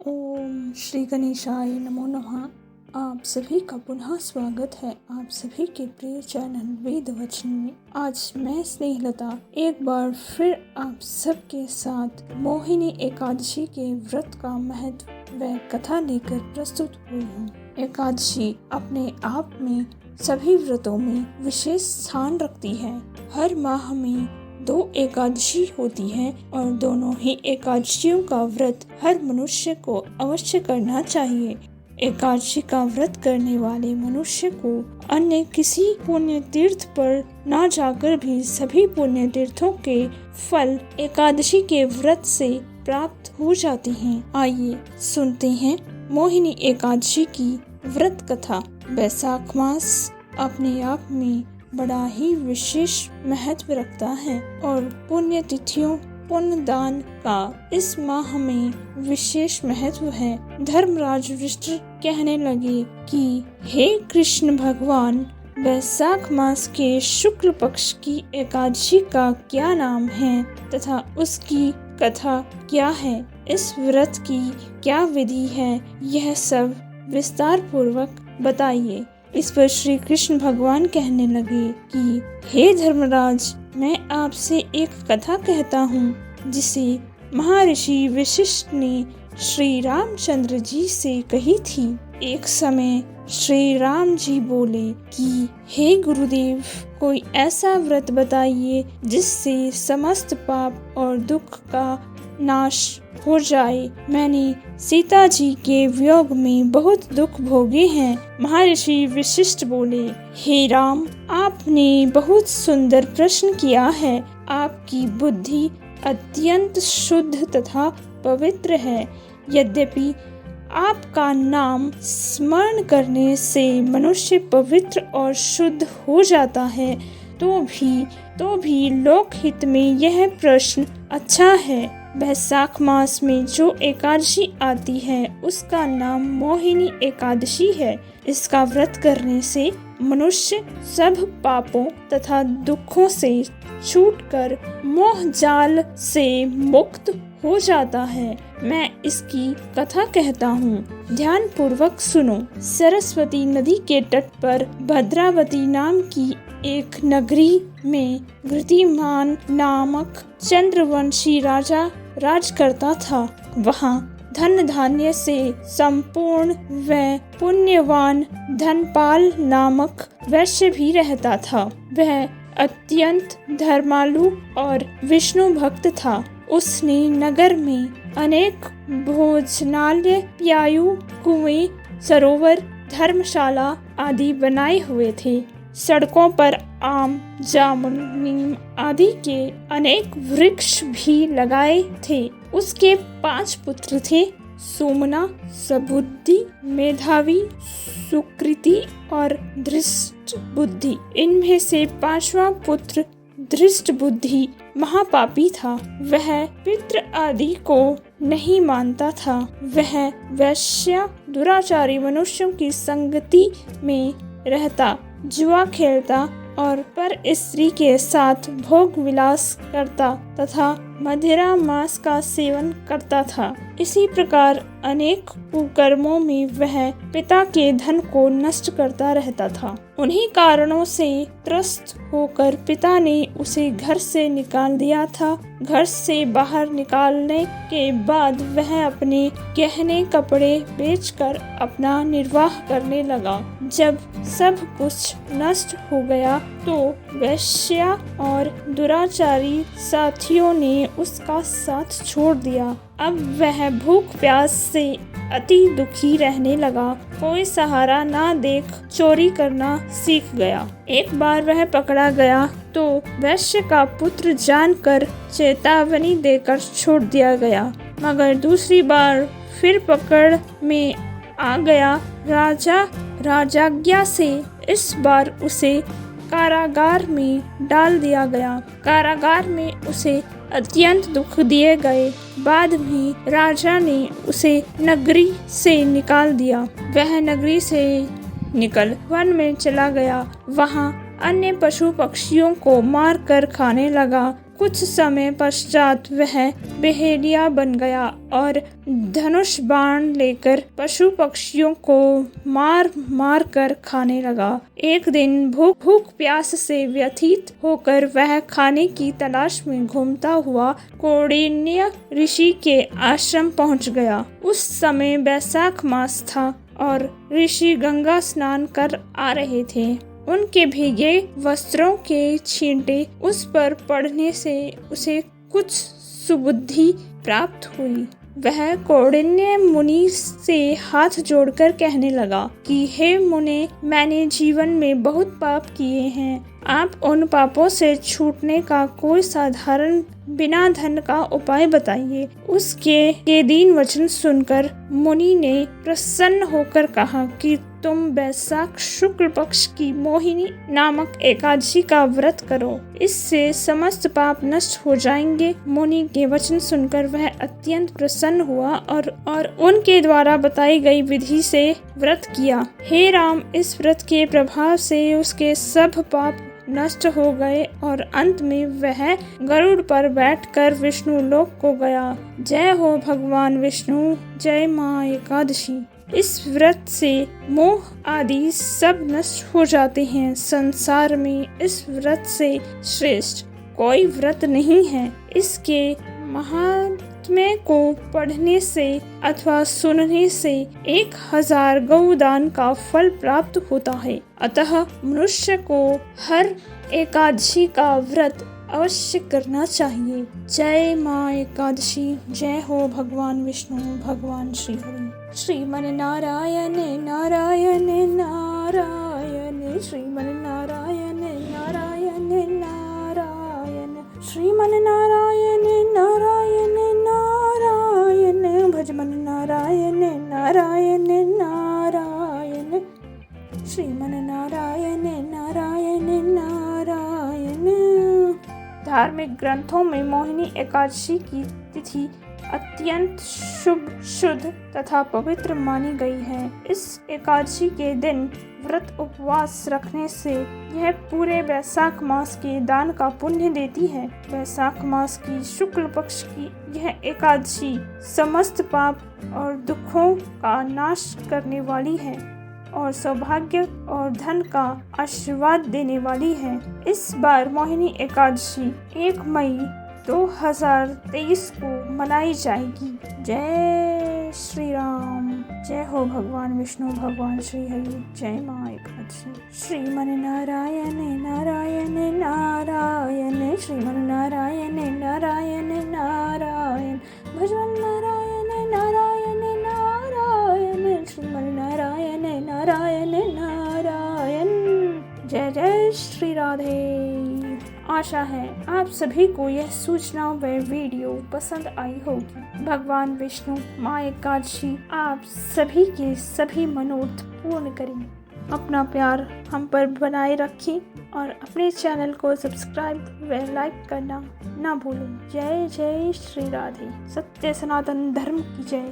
ओम श्री गणेशाय नमो नमः। आप सभी का पुनः स्वागत है आप सभी के प्रिय चैनल वेद वचन में। आज मैं स्नेहलता एक बार फिर आप सबके साथ मोहिनी एकादशी के व्रत का महत्व व कथा लेकर प्रस्तुत हुई हूँ। एकादशी अपने आप में सभी व्रतों में विशेष स्थान रखती है। हर माह में 2 एकादशी होती है और दोनों ही एकादशियों का व्रत हर मनुष्य को अवश्य करना चाहिए। एकादशी का व्रत करने वाले मनुष्य को अन्य किसी पुण्य तीर्थ पर ना जाकर भी सभी पुण्य तीर्थों के फल एकादशी के व्रत से प्राप्त हो जाते हैं। आइए सुनते हैं मोहिनी एकादशी की व्रत कथा। वैशाख मास अपने आप में बड़ा ही विशेष महत्व रखता है और पुण्य तिथियों पुण्य दान का इस माह में विशेष महत्व है। धर्मराज युधिष्ठिर कहने लगे कि हे कृष्ण भगवान, वैशाख मास के शुक्ल पक्ष की एकादशी का क्या नाम है तथा उसकी कथा क्या है, इस व्रत की क्या विधि है, यह सब विस्तार पूर्वक बताइए। इस पर श्री कृष्ण भगवान कहने लगे कि हे धर्मराज, मैं आपसे एक कथा कहता हूँ जिसे महर्षि वशिष्ठ ने श्री रामचंद्र जी से कही थी। एक समय श्री राम जी बोले कि हे गुरुदेव, कोई ऐसा व्रत बताइए जिससे समस्त पाप और दुख का नाश हो जाए। मैंने सीता जी के वियोग में बहुत दुख भोगे हैं। महर्षि वशिष्ठ बोले, हे राम, आपने बहुत सुंदर प्रश्न किया है। आपकी बुद्धि अत्यंत शुद्ध तथा पवित्र है। यद्यपि आपका नाम स्मरण करने से मनुष्य पवित्र और शुद्ध हो जाता है, तो भी लोकहित में यह प्रश्न अच्छा है। वैशाख मास में जो एकादशी आती है उसका नाम मोहिनी एकादशी है। इसका व्रत करने से मनुष्य सब पापों तथा दुखों से छूटकर मोह जाल से मुक्त हो जाता है। मैं इसकी कथा कहता हूँ, ध्यान पूर्वक सुनो। सरस्वती नदी के तट पर भद्रावती नाम की एक नगरी में वृद्धिमान नामक चंद्रवंशी राजा राज करता था। वहाँ धन धान्य से संपूर्ण व पुण्यवान धनपाल नामक वैश्य भी रहता था। वह अत्यंत धर्मालु और विष्णु भक्त था। उसने नगर में अनेक भोजनालय, प्यायु, कुएं, सरोवर, धर्मशाला आदि बनाए हुए थे। सड़कों पर आम, जामुन, नीम आदि के अनेक वृक्ष भी लगाए थे। उसके 5 पुत्र थे, सोमना, सबुद्धि, मेधावी, सुकृति और धृष्ट बुद्धि। इनमें से 5वां पुत्र धृष्ट बुद्धि महापापी था। वह पितृ आदि को नहीं मानता था। वह वैश्य दुराचारी मनुष्यों की संगति में रहता, जुआ खेलता और पर स्त्री के साथ भोग विलास करता तथा मदिरा मांस का सेवन करता था। इसी प्रकार अनेक कुकर्मों में वह पिता के धन को नष्ट करता रहता था। उन्हीं कारणों से त्रस्त होकर पिता ने उसे घर से निकाल दिया था। घर से बाहर निकालने के बाद वह अपने गहने कपड़े बेचकर अपना निर्वाह करने लगा। जब सब कुछ नष्ट हो गया तो वैश्या और दुराचारी साथियों ने उसका साथ छोड़ दिया। अब वह भूख प्यास से अति दुखी रहने लगा। कोई सहारा ना देख चोरी करना सीख गया। एक बार वह पकड़ा गया तो वैश्य का पुत्र जानकर चेतावनी देकर छोड़ दिया गया, मगर दूसरी बार फिर पकड़ में आ गया। राजाज्ञा से इस बार उसे कारागार में डाल दिया गया। कारागार में उसे अत्यंत दुख दिए गए। बाद में राजा ने उसे नगरी से निकाल दिया। वह नगरी से निकल वन में चला गया। वहाँ अन्य पशु पक्षियों को मार कर खाने लगा। कुछ समय पश्चात वह भेड़िया बन गया और धनुष बाण लेकर पशु पक्षियों को मार मार कर खाने लगा। एक दिन भूख प्यास से व्यथित होकर वह खाने की तलाश में घूमता हुआ कौंडिन्य ऋषि के आश्रम पहुंच गया। उस समय बैसाख मास था और ऋषि गंगा स्नान कर आ रहे थे। उनके भीगे वस्त्रों के छींटे उस पर पड़ने से उसे कुछ सुबुद्धि प्राप्त हुई। वह कौंडिन्य मुनि से हाथ जोड़कर कहने लगा कि हे मुने, मैंने जीवन में बहुत पाप किए हैं। आप उन पापों से छूटने का कोई साधारण बिना धन का उपाय बताइए। उसके दीन वचन सुनकर मुनि ने प्रसन्न होकर कहा कि तुम बैसाख शुक्ल पक्ष की मोहिनी नामक एकादशी का व्रत करो, इससे समस्त पाप नष्ट हो जाएंगे। मुनि के वचन सुनकर वह अत्यंत प्रसन्न हुआ और उनके द्वारा बताई गई विधि से व्रत किया। हे राम, इस व्रत के प्रभाव से उसके सब पाप नष्ट हो गए और अंत में वह गरुड़ पर बैठकर विष्णु लोक को गया। जय हो भगवान विष्णु, जय माँ एकादशी। इस व्रत से मोह आदि सब नष्ट हो जाते हैं। संसार में इस व्रत से श्रेष्ठ कोई व्रत नहीं है। इसके महात्म्य को पढ़ने से अथवा सुनने से 1000 गौदान का फल प्राप्त होता है। अतः मनुष्य को हर एकादशी का व्रत अवश्य करना चाहिए। जय माँ एकादशी। जय हो भगवान विष्णु, भगवान श्री हरि। श्रीमन नारायण नारायण नारायण, श्रीमन नारायण नारायण नारायण, श्रीमन नारायण नारायण नारायण, भजमन नारायण नारायण नारायण, श्रीमन नारायण नारायण नारायण। धार्मिक ग्रंथों में मोहिनी एकादशी की तिथि अत्यंत शुभ, शुद्ध तथा पवित्र मानी गई है। इस एकादशी के दिन व्रत उपवास रखने से यह पूरे बैसाख मास के दान का पुण्य देती है। बैसाख मास की शुक्ल पक्ष की यह एकादशी समस्त पाप और दुखों का नाश करने वाली है और सौभाग्य और धन का आशीर्वाद देने वाली है। इस बार मोहिनी एकादशी 1 मई 2023 को मनाई जाएगी। जय श्री राम। जय हो भगवान विष्णु, भगवान श्री हरि। जय माँ एकादशी। श्रीमन नारायण नारायण नारायण, श्रीमन नारायण नारायण नारायण, भजन नारायण नारायण नारायण, श्रीमन नारायण नारायण नारायण। जय जय श्री राधे। आशा है आप सभी को यह सूचना व वीडियो पसंद आई होगी। भगवान विष्णु माँ एकादशी आप सभी के सभी मनोरथ पूर्ण करें। अपना प्यार हम पर बनाए रखें और अपने चैनल को सब्सक्राइब व लाइक करना ना भूलें। जय जय श्री राधे। सत्य सनातन धर्म की जय।